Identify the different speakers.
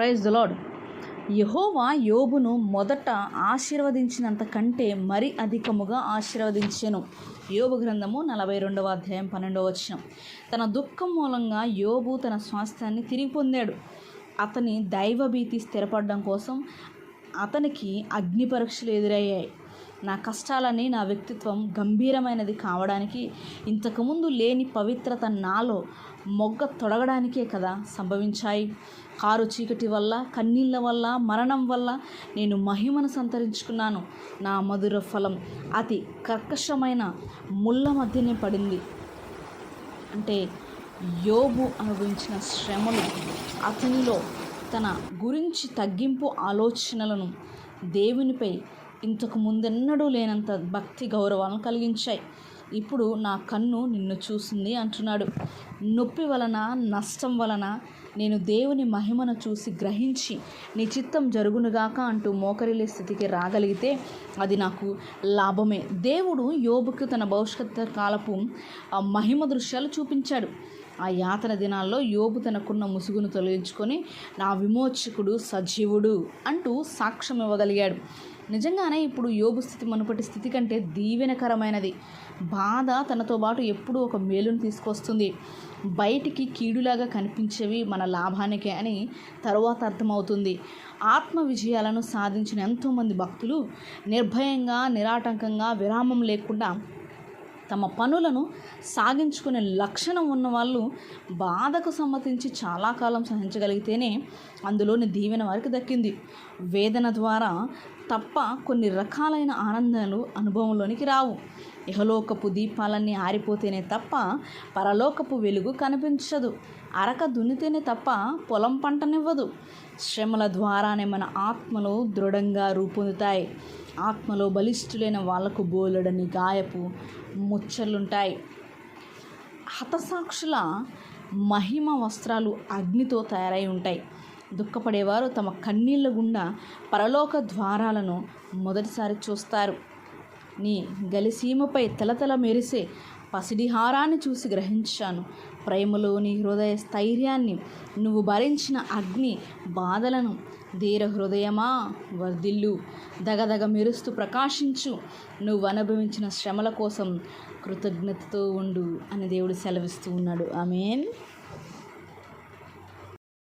Speaker 1: Praise the lord. Jehovah యోబును మొదట ఆశీర్వదించినంత కంటే మరి అధికముగా ఆశీర్వదించెను. యోబు గ్రంథము 42వ అధ్యాయం 12వ వచనం. తన దుఃఖం మూలంగా యోబు తన స్వాస్థ్యాన్ని తిరిగి పొందాడు. అతని దైవభీతి స్థిరపడడం కోసం అతనికి అగ్ని పరీక్షలు ఎదురయ్యాయి. నా కష్టాలని, నా వ్యక్తిత్వం గంభీరమైనది కావడానికి, ఇంతకుముందు లేని పవిత్రత నాలో మొగ్గ తొడగడానికే కదా సంభవించాయి. కారు చీకటి వల్ల, కన్నీళ్ళ వల్ల, మరణం వల్ల నేను మహిమను సంతరించుకున్నాను. నా మధుర ఫలం అతి కర్కశమైన ముళ్ళ మధ్యనే పడింది. అంటే యోబు అనుభవించిన శ్రమలు అతనిలో తన గురించి తగ్గింపు ఆలోచనలను, దేవునిపై ఇంతకు ముందెన్నడూ లేనంత భక్తి గౌరవాలను కలిగించాయి. ఇప్పుడు నా కన్ను నిన్ను చూసింది అంటున్నాడు. నొప్పి వలన, నష్టం వలన నేను దేవుని మహిమను చూసి గ్రహించి నీ చిత్తం జరుగునుగాక అంటూ మోకరిల్లే స్థితికి రాగలిగితే అది నాకు లాభమే. దేవుడు యోబుకు తన భవిష్యత్తు కాలపు మహిమ దృశ్యాలు చూపించాడు. ఆ యాతన దినాల్లో యోబు తనకున్న ముసుగును తొలగించుకొని నా విమోచకుడు సజీవుడు అంటూ సాక్ష్యం ఇవ్వగలిగాడు. నిజంగానే ఇప్పుడు యోబు స్థితి మునుపటి స్థితి కంటే దీవెనకరమైనది. బాధ తనతో పాటు ఎప్పుడూ ఒక మేలును తీసుకొస్తుంది. బయటికి కీడులాగా కనిపించేవి మన లాభానికే అని తరువాత అర్థమవుతుంది. ఆత్మ విజయాలను సాధించిన ఎంతోమంది భక్తులు నిర్భయంగా, నిరాటంకంగా, విరామం లేకుండా తమ పనులను సాగించుకునే లక్షణం ఉన్నవాళ్ళు బాధకు సమ్మతించి చాలా కాలం సహించగలిగితేనే అందులోని దీవెన వారికి దక్కింది. వేదన ద్వారా తప్ప కొన్ని రకాలైన ఆనందాలు అనుభవంలోనికి రావు. ఇహలోకపు దీపాలన్నీ ఆరిపోతేనే తప్ప పరలోకపు వెలుగు కనిపించదు. అరక దున్నితేనే తప్ప పొలం పంటనివ్వదు. శ్రమల ద్వారానే మన ఆత్మలు దృఢంగా రూపొందుతాయి. ఆత్మలో బలిష్ఠులైన వాళ్లకు బోలెడని గాయపు ముచ్చర్లుంటాయి. హతసాక్షుల మహిమ వస్త్రాలు అగ్నితో తయారై ఉంటాయి. దుఃఖపడేవారు తమ కన్నీళ్ల గుండా పరలోక ద్వారాలను మొదటిసారి చూస్తారు. నీ గలిసీమపై తలతల మెరిసే పసిడిహారాన్ని చూసి గ్రహించాను. ప్రేమలోని హృదయ స్థైర్యాన్ని, నువ్వు భరించిన అగ్ని బాధలను, ధీర హృదయమా వర్ధిల్లు, దగదగ మెరుస్తూ ప్రకాశించు, నువ్వు అనుభవించిన శ్రమల కోసం కృతజ్ఞతతో ఉండు అని దేవుడు సెలవిస్తూ ఉన్నాడు. ఆమేన్.